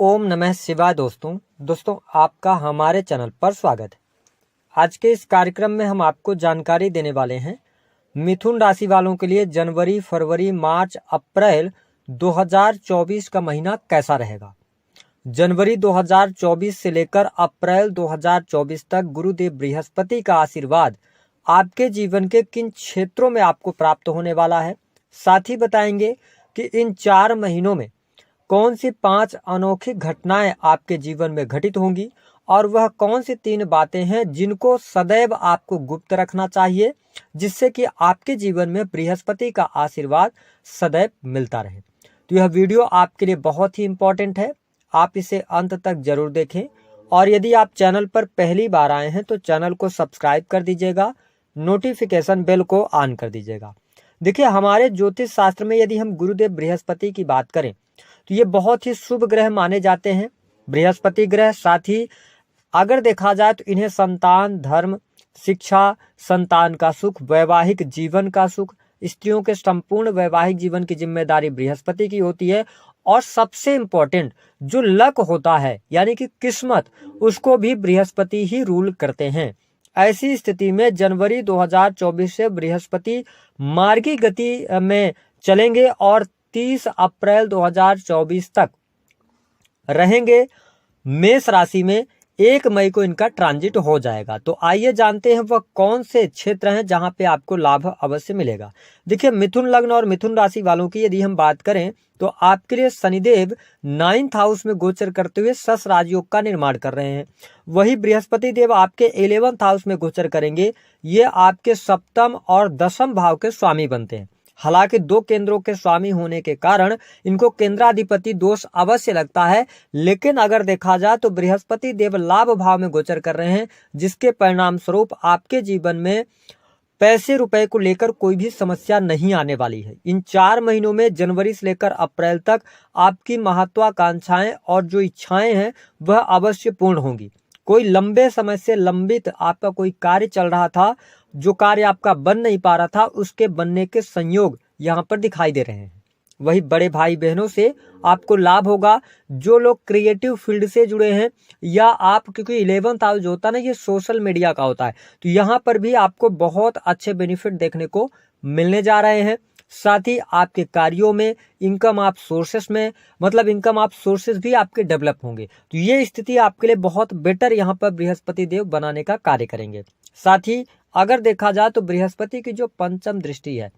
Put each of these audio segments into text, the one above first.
ओम नमः शिवाय। दोस्तों आपका हमारे चैनल पर स्वागत है। आज के इस कार्यक्रम में हम आपको जानकारी देने वाले हैं मिथुन राशि वालों के लिए जनवरी, फरवरी, मार्च, अप्रैल 2024 का महीना कैसा रहेगा। जनवरी 2024 से लेकर अप्रैल 2024 तक गुरुदेव बृहस्पति का आशीर्वाद आपके जीवन के किन क्षेत्रों में आपको प्राप्त होने वाला है। साथ ही बताएंगे कि इन 4 महीनों में कौन सी 5 अनोखी घटनाएं आपके जीवन में घटित होंगी और वह कौन सी 3 बातें हैं जिनको सदैव आपको गुप्त रखना चाहिए, जिससे कि आपके जीवन में बृहस्पति का आशीर्वाद सदैव मिलता रहे। तो यह वीडियो आपके लिए बहुत ही इंपॉर्टेंट है, आप इसे अंत तक जरूर देखें। और यदि आप चैनल पर पहली बार आए हैं तो चैनल को सब्सक्राइब कर दीजिएगा, नोटिफिकेशन बेल को ऑन कर दीजिएगा। देखिए, हमारे ज्योतिष शास्त्र में यदि हम गुरुदेव बृहस्पति की बात करें तो ये बहुत ही शुभ ग्रह माने जाते हैं, बृहस्पति ग्रह। साथ ही अगर देखा जाए तो इन्हें संतान, धर्म, शिक्षा, संतान का सुख, वैवाहिक जीवन का सुख, स्त्रियों के संपूर्ण वैवाहिक जीवन की जिम्मेदारी बृहस्पति की होती है। और सबसे इम्पोर्टेंट जो लक होता है यानी कि किस्मत, उसको भी बृहस्पति ही रूल करते हैं। ऐसी स्थिति में जनवरी 2024 से बृहस्पति मार्गी गति में चलेंगे और 30 अप्रैल 2024 तक रहेंगे मेष राशि में। 1 मई को इनका ट्रांजिट हो जाएगा। तो आइए जानते हैं वह कौन से क्षेत्र हैं जहां पे आपको लाभ अवश्य मिलेगा। देखिए, मिथुन लग्न और मिथुन राशि वालों की यदि हम बात करें तो आपके लिए शनिदेव 9th हाउस में गोचर करते हुए सस राजयोग का निर्माण कर रहे हैं। वही बृहस्पति देव आपके 11th हाउस में गोचर करेंगे। ये आपके 7th और 10th भाव के स्वामी बनते हैं। हालांकि 2 केंद्रों के स्वामी होने के कारण इनको केंद्राधिपति दोष अवश्य लगता है, लेकिन अगर देखा जाए तो बृहस्पति देव लाभ भाव में गोचर कर रहे हैं, जिसके परिणाम स्वरूप आपके जीवन में पैसे रुपए को लेकर कोई भी समस्या नहीं आने वाली है। इन 4 महीनों में जनवरी से लेकर अप्रैल तक आपकी महत्वाकांक्षाएं और जो इच्छाएं हैं वह अवश्य पूर्ण होंगी। कोई लंबे समय से लंबित आपका कोई कार्य चल रहा था, जो कार्य आपका बन नहीं पा रहा था, उसके बनने के संयोग यहाँ पर दिखाई दे रहे हैं। वही बड़े भाई बहनों से आपको लाभ होगा। जो लोग क्रिएटिव फील्ड से जुड़े हैं या आप, क्योंकि 11th हाउस जो होता है ना, ये सोशल मीडिया का होता है, तो यहाँ पर भी आपको बहुत अच्छे बेनिफिट देखने को मिलने जा रहे हैं। साथ ही आपके कार्यों में, इनकम आप सोर्सेस में, मतलब इनकम आप सोर्सेस भी आपके डेवलप होंगे। तो ये स्थिति आपके लिए बहुत बेटर यहाँ पर बृहस्पति देव बनाने का कार्य करेंगे। साथ ही अगर देखा जाए तो बृहस्पति की जो 5th दृष्टि है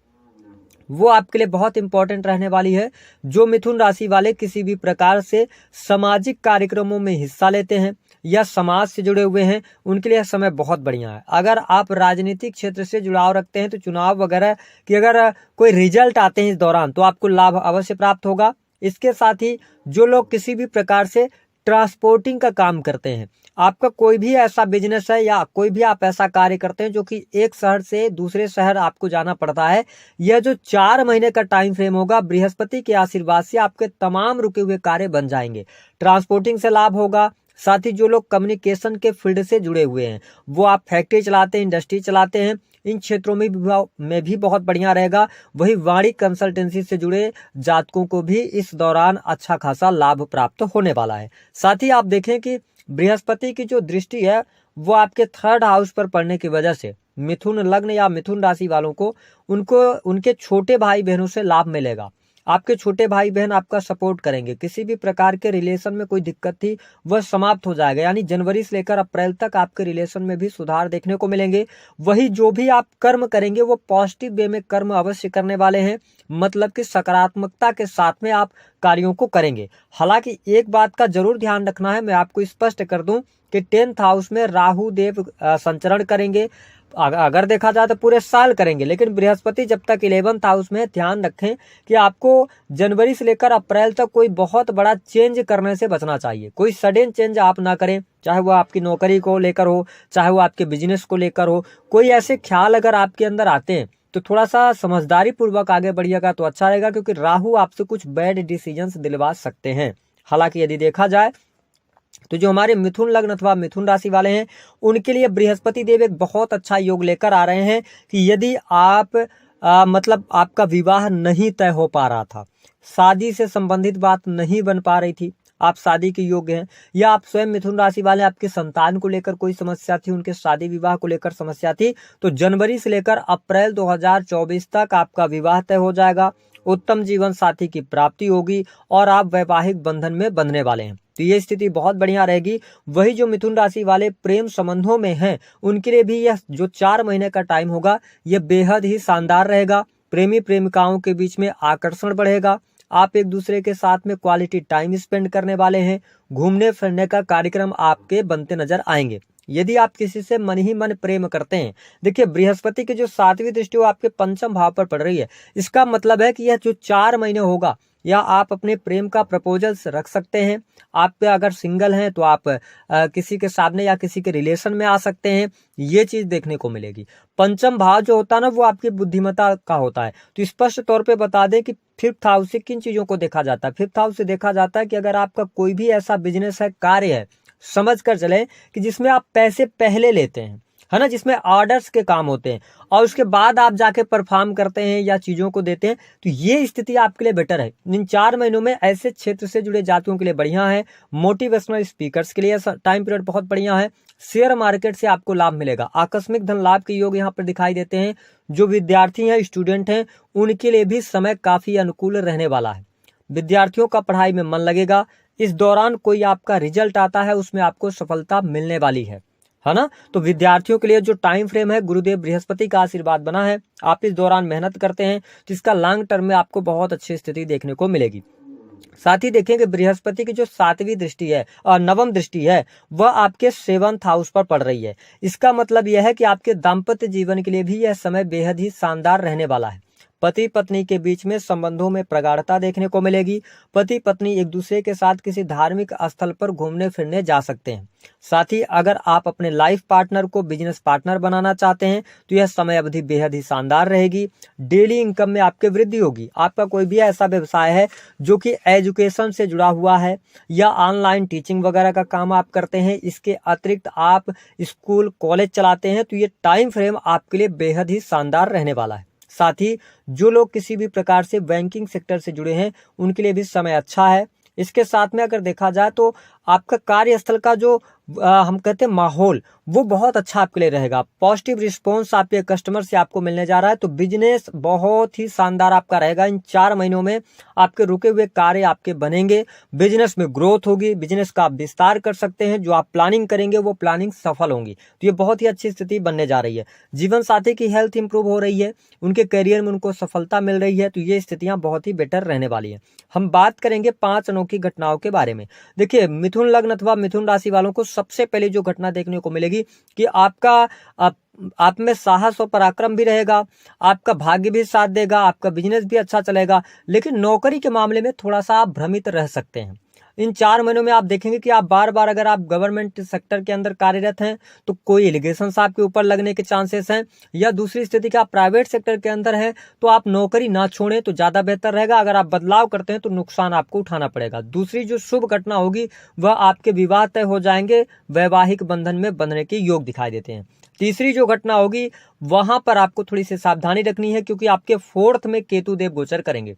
वो आपके लिए बहुत इंपॉर्टेंट रहने वाली है। जो मिथुन राशि वाले किसी भी प्रकार से सामाजिक कार्यक्रमों में हिस्सा लेते हैं या समाज से जुड़े हुए हैं, उनके लिए समय बहुत बढ़िया है। अगर आप राजनीतिक क्षेत्र से जुड़ाव रखते हैं तो चुनाव वगैरह की अगर कोई रिजल्ट आते हैं इस दौरान तो आपको लाभ अवश्य प्राप्त होगा। इसके साथ ही जो लोग किसी भी प्रकार से ट्रांसपोर्टिंग का काम करते हैं, आपका कोई भी ऐसा बिजनेस है या कोई भी आप ऐसा कार्य करते हैं जो कि एक शहर से दूसरे शहर आपको जाना पड़ता है, यह जो 4 महीने का टाइम फ्रेम होगा, बृहस्पति के आशीर्वाद से आपके तमाम रुके हुए कार्य बन जाएंगे। ट्रांसपोर्टिंग से लाभ होगा। साथ ही जो लोग कम्युनिकेशन के फील्ड से जुड़े हुए हैं, वो आप फैक्ट्री चलाते हैं, इंडस्ट्री चलाते हैं, इन क्षेत्रों में भी बहुत बढ़िया रहेगा। वही वाणी कंसल्टेंसी से जुड़े जातकों को भी इस दौरान अच्छा खासा लाभ प्राप्त होने वाला है। साथ ही आप देखें कि बृहस्पति की जो दृष्टि है वो आपके 3rd हाउस पर पड़ने की वजह से मिथुन लग्न या मिथुन राशि वालों को उनके छोटे भाई बहनों से लाभ मिलेगा। आपके छोटे भाई बहन आपका सपोर्ट करेंगे। किसी भी प्रकार के रिलेशन में कोई दिक्कत थी वह समाप्त हो जाएगा। यानी जनवरी से लेकर अप्रैल तक आपके रिलेशन में भी सुधार देखने को मिलेंगे। वही जो भी आप कर्म करेंगे वो पॉजिटिव वे में कर्म अवश्य करने वाले हैं, मतलब कि सकारात्मकता के साथ में आप कार्यों को करेंगे। हालांकि एक बात का जरूर ध्यान रखना है, मैं आपको स्पष्ट कर दूं कि 10th हाउस में राहु देव संचरण करेंगे। अगर देखा जाए तो पूरे साल करेंगे, लेकिन बृहस्पति जब तक 11th हाउस में, ध्यान रखें कि आपको जनवरी से लेकर अप्रैल तक कोई बहुत बड़ा चेंज करने से बचना चाहिए। कोई सडन चेंज आप ना करें, चाहे वो आपकी नौकरी को लेकर हो, चाहे वो आपके बिजनेस को लेकर हो। कोई ऐसे ख्याल अगर आपके अंदर आते हैं तो थोड़ा सा समझदारी पूर्वक आगे बढ़िएगा तो अच्छा रहेगा, क्योंकि राहु आपसे कुछ बैड डिसीजंस दिलवा सकते हैं। हालांकि यदि देखा जाए तो जो हमारे मिथुन लग्न अथवा मिथुन राशि वाले हैं उनके लिए बृहस्पति देव एक बहुत अच्छा योग लेकर आ रहे हैं कि यदि आप मतलब आपका विवाह नहीं तय हो पा रहा था, शादी से संबंधित बात नहीं बन पा रही थी, आप शादी के योग्य हैं, या आप स्वयं मिथुन राशि वाले आपके संतान को लेकर कोई समस्या थी, उनके शादी विवाह को लेकर समस्या थी, तो जनवरी से लेकर अप्रैल 2024 तक आपका विवाह तय हो जाएगा, उत्तम जीवन साथी की प्राप्ति होगी और आप वैवाहिक बंधन में बंधने वाले हैं। तो ये स्थिति बहुत बढ़िया रहेगी। वही जो मिथुन राशि वाले प्रेम संबंधों में हैं, उनके लिए भी यह जो 4 महीने का टाइम होगा, यह बेहद ही शानदार रहेगा। प्रेमी प्रेमिकाओं के बीच में आकर्षण बढ़ेगा, आप एक दूसरे के साथ में क्वालिटी टाइम स्पेंड करने वाले हैं, घूमने फिरने का कार्यक्रम आपके बनते नजर आएंगे। यदि आप किसी से मन ही मन प्रेम करते हैं, देखिए बृहस्पति की जो 7वीं दृष्टि वो आपके पंचम भाव पर पड़ रही है। इसका मतलब है कि यह जो 4 महीने होगा, या आप अपने प्रेम का प्रपोजल रख सकते हैं। आप अगर सिंगल हैं तो आप किसी के सामने या किसी के रिलेशन में आ सकते हैं, ये चीज देखने को मिलेगी। पंचम भाव जो होता है ना, वो आपकी बुद्धिमत्ता का होता है। तो स्पष्ट तौर पे बता दें कि 5th हाउस से किन चीजों को देखा जाता है। 5th हाउस से देखा जाता है कि अगर आपका कोई भी ऐसा बिजनेस है, कार्य है, समझ कर चले कि जिसमें आप पैसे पहले लेते हैं, है ना, जिसमें ऑर्डर्स के काम होते हैं और उसके बाद आप जाके परफॉर्म करते हैं या चीजों को देते हैं, तो ये स्थिति आपके लिए बेटर है। इन 4 महीनों में ऐसे क्षेत्र से जुड़े जातियों के लिए बढ़िया है। मोटिवेशनल स्पीकर्स के लिए टाइम पीरियड बहुत बढ़िया है। शेयर मार्केट से आपको लाभ मिलेगा, आकस्मिक धन लाभ के योग यहाँ पर दिखाई देते हैं। जो विद्यार्थी हैं, स्टूडेंट हैं, उनके लिए भी समय काफी अनुकूल रहने वाला है। विद्यार्थियों का पढ़ाई में मन लगेगा। इस दौरान कोई आपका रिजल्ट आता है, उसमें आपको सफलता मिलने वाली है ना। तो विद्यार्थियों के लिए जो टाइम फ्रेम है, गुरुदेव बृहस्पति का आशीर्वाद बना है। आप इस दौरान मेहनत करते हैं तो इसका लॉन्ग टर्म में आपको बहुत अच्छी स्थिति देखने को मिलेगी। साथ ही देखेंगे बृहस्पति की जो 7वीं दृष्टि है और 9वीं दृष्टि है, वह आपके 7th हाउस पर पड़ रही है। इसका मतलब यह है कि आपके दाम्पत्य जीवन के लिए भी यह समय बेहद ही शानदार रहने वाला है। पति पत्नी के बीच में संबंधों में प्रगाढ़ता देखने को मिलेगी। पति पत्नी एक दूसरे के साथ किसी धार्मिक स्थल पर घूमने फिरने जा सकते हैं। साथ ही अगर आप अपने लाइफ पार्टनर को बिजनेस पार्टनर बनाना चाहते हैं तो यह समय अवधि बेहद ही शानदार रहेगी। डेली इनकम में आपके वृद्धि होगी। आपका कोई भी ऐसा व्यवसाय है जो कि एजुकेशन से जुड़ा हुआ है या ऑनलाइन टीचिंग वगैरह का काम आप करते हैं, इसके अतिरिक्त आप स्कूल कॉलेज चलाते हैं, तो ये टाइम फ्रेम आपके लिए बेहद ही शानदार रहने वाला है। साथ ही जो लोग किसी भी प्रकार से बैंकिंग सेक्टर से जुड़े हैं, उनके लिए भी समय अच्छा है। इसके साथ में अगर देखा जाए तो आपका कार्यस्थल का जो हम कहते हैं माहौल, वो बहुत अच्छा आपके लिए रहेगा। पॉजिटिव रिस्पॉन्स आपके कस्टमर से आपको मिलने जा रहा है, तो बिजनेस बहुत ही शानदार आपका रहेगा। इन 4 महीनों में आपके रुके हुए कार्य आपके बनेंगे, बिजनेस में ग्रोथ होगी, बिजनेस का आप विस्तार कर सकते हैं। जो आप प्लानिंग करेंगे वो प्लानिंग सफल होंगी। तो ये बहुत ही अच्छी स्थिति बनने जा रही है। जीवन साथी की हेल्थ इंप्रूव हो रही है, उनके करियर में उनको सफलता मिल रही है, तो ये स्थितियां बहुत ही बेटर रहने वाली है। हम बात करेंगे 5 अनोखी घटनाओं के बारे में। देखिए मिथुन लग्न अथवा मिथुन राशि वालों को सबसे पहले जो घटना देखने को मिलेगी कि आप में साहस और पराक्रम भी रहेगा, आपका भाग्य भी साथ देगा, आपका बिजनेस भी अच्छा चलेगा। लेकिन नौकरी के मामले में थोड़ा सा आप भ्रमित रह सकते हैं। इन 4 महीनों में आप देखेंगे कि आप बार बार अगर आप गवर्नमेंट सेक्टर के अंदर कार्यरत हैं तो कोई एलिगेशंस आपके ऊपर लगने के चांसेस हैं, या दूसरी स्थिति कि आप प्राइवेट सेक्टर के अंदर हैं तो आप नौकरी ना छोड़ें तो ज्यादा बेहतर रहेगा। अगर आप बदलाव करते हैं तो नुकसान आपको उठाना पड़ेगा। दूसरी जो शुभ घटना होगी वह आपके विवाह तय हो जाएंगे, वैवाहिक बंधन में बंधने के योग दिखाई देते हैं। तीसरी जो घटना होगी वहां पर आपको थोड़ी सी सावधानी रखनी है, क्योंकि आपके 4th में केतु देव गोचर करेंगे।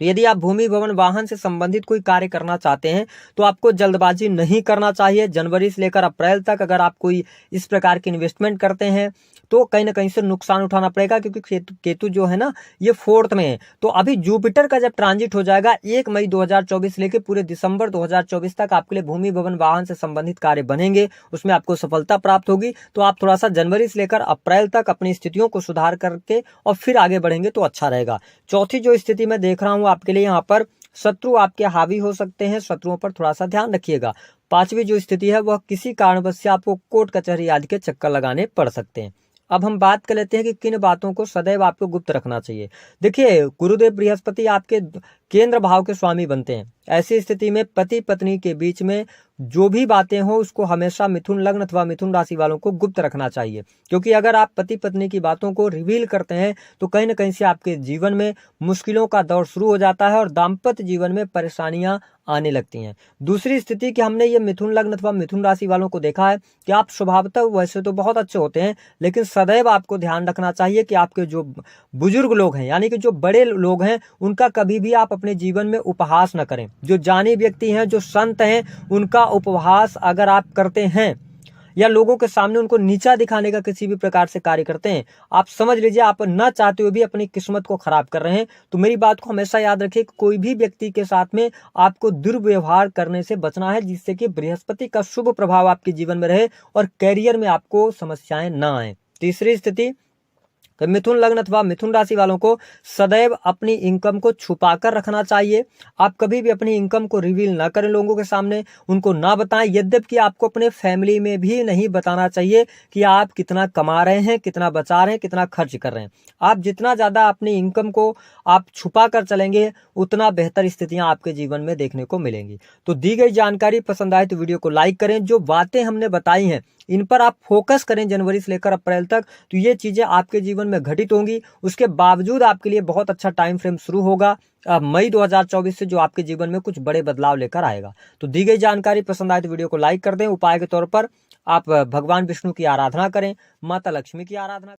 तो यदि आप भूमि भवन वाहन से संबंधित कोई कार्य करना चाहते हैं तो आपको जल्दबाजी नहीं करना चाहिए। जनवरी से लेकर अप्रैल तक अगर आप कोई इस प्रकार की इन्वेस्टमेंट करते हैं तो कहीं ना कहीं से नुकसान उठाना पड़ेगा, क्योंकि केतु जो है ना ये 4th में है। तो अभी जुपिटर का जब ट्रांजिट हो जाएगा 1 मई 2024 लेके पूरे दिसंबर 2024 तक आपके लिए भूमि भवन वाहन से संबंधित कार्य बनेंगे, उसमें आपको सफलता प्राप्त होगी। तो आप थोड़ा सा जनवरी से लेकर अप्रैल तक अपनी स्थितियों को सुधार करके और फिर आगे बढ़ेंगे तो अच्छा रहेगा। चौथी जो स्थिति मैं देख रहा हूं आपके लिए, यहाँ पर शत्रु आपके हावी हो सकते हैं, शत्रुओं पर थोड़ा सा ध्यान रखिएगा। 5वीं जो स्थिति है वह किसी कारणवश से आपको कोर्ट कचहरी आदि के चक्कर लगाने पड़ सकते हैं। अब हम बात कर लेते हैं कि किन बातों को सदैव आपको गुप्त रखना चाहिए। देखिए गुरुदेव बृहस्पति आपके केंद्र भाव के स्वामी बनते हैं। ऐसी स्थिति में पति पत्नी के बीच में जो भी बातें हो उसको हमेशा मिथुन लग्न अथवा मिथुन राशि वालों को गुप्त रखना चाहिए, क्योंकि अगर आप पति पत्नी की बातों को रिवील करते हैं तो कहीं ना कहीं से आपके जीवन में मुश्किलों का दौर शुरू हो जाता है और दाम्पत्य जीवन में परेशानियां आने लगती हैं। दूसरी स्थिति कि हमने ये मिथुन लग्न अथवा मिथुन राशि वालों को देखा है कि आप स्वभावतः वैसे तो बहुत अच्छे होते हैं, लेकिन सदैव आपको ध्यान रखना चाहिए कि आपके जो बुजुर्ग लोग हैं यानी कि जो बड़े लोग हैं उनका कभी भी आप अपने जीवन में उपहास न करें। जो जानी व्यक्ति हैं, जो संत हैं, उनका उपहास अगर आप करते हैं या लोगों के सामने उनको नीचा दिखाने का किसी भी प्रकार से कार्य करते हैं, आप समझ लीजिए आप ना चाहते हुए भी अपनी किस्मत को खराब कर रहे हैं। तो मेरी बात को हमेशा याद रखिए कि कोई भी व्यक्ति के साथ में आपको दुर्व्यवहार करने से बचना है, जिससे कि बृहस्पति का शुभ प्रभाव आपके जीवन में रहे और कैरियर में आपको समस्याएं ना आए। तीसरी स्थिति, मिथुन लग्न अथवा मिथुन राशि वालों को सदैव अपनी इनकम को छुपा कर रखना चाहिए। आप कभी भी अपनी इनकम को रिवील ना करें लोगों के सामने, उनको ना बताएं। यद्यपि आपको अपने फैमिली में भी नहीं बताना चाहिए कि आप कितना कमा रहे हैं, कितना बचा रहे हैं, कितना खर्च कर रहे हैं। आप जितना ज्यादा अपनी इनकम को आप छुपा कर चलेंगे, उतना बेहतर स्थितियां आपके जीवन में देखने को मिलेंगी। तो दी गई जानकारी पसंद आए तो वीडियो को लाइक करें। जो बातें हमने बताई हैं इन पर आप फोकस करें जनवरी से लेकर अप्रैल तक, तो ये चीजें आपके जीवन में घटित होंगी। उसके बावजूद आपके लिए बहुत अच्छा टाइम फ्रेम शुरू होगा मई 2024 से, जो आपके जीवन में कुछ बड़े बदलाव लेकर आएगा। तो दी गई जानकारी पसंद आए तो वीडियो को लाइक कर दें। उपाय के तौर पर आप भगवान विष्णु की आराधना करें, माता लक्ष्मी की आराधना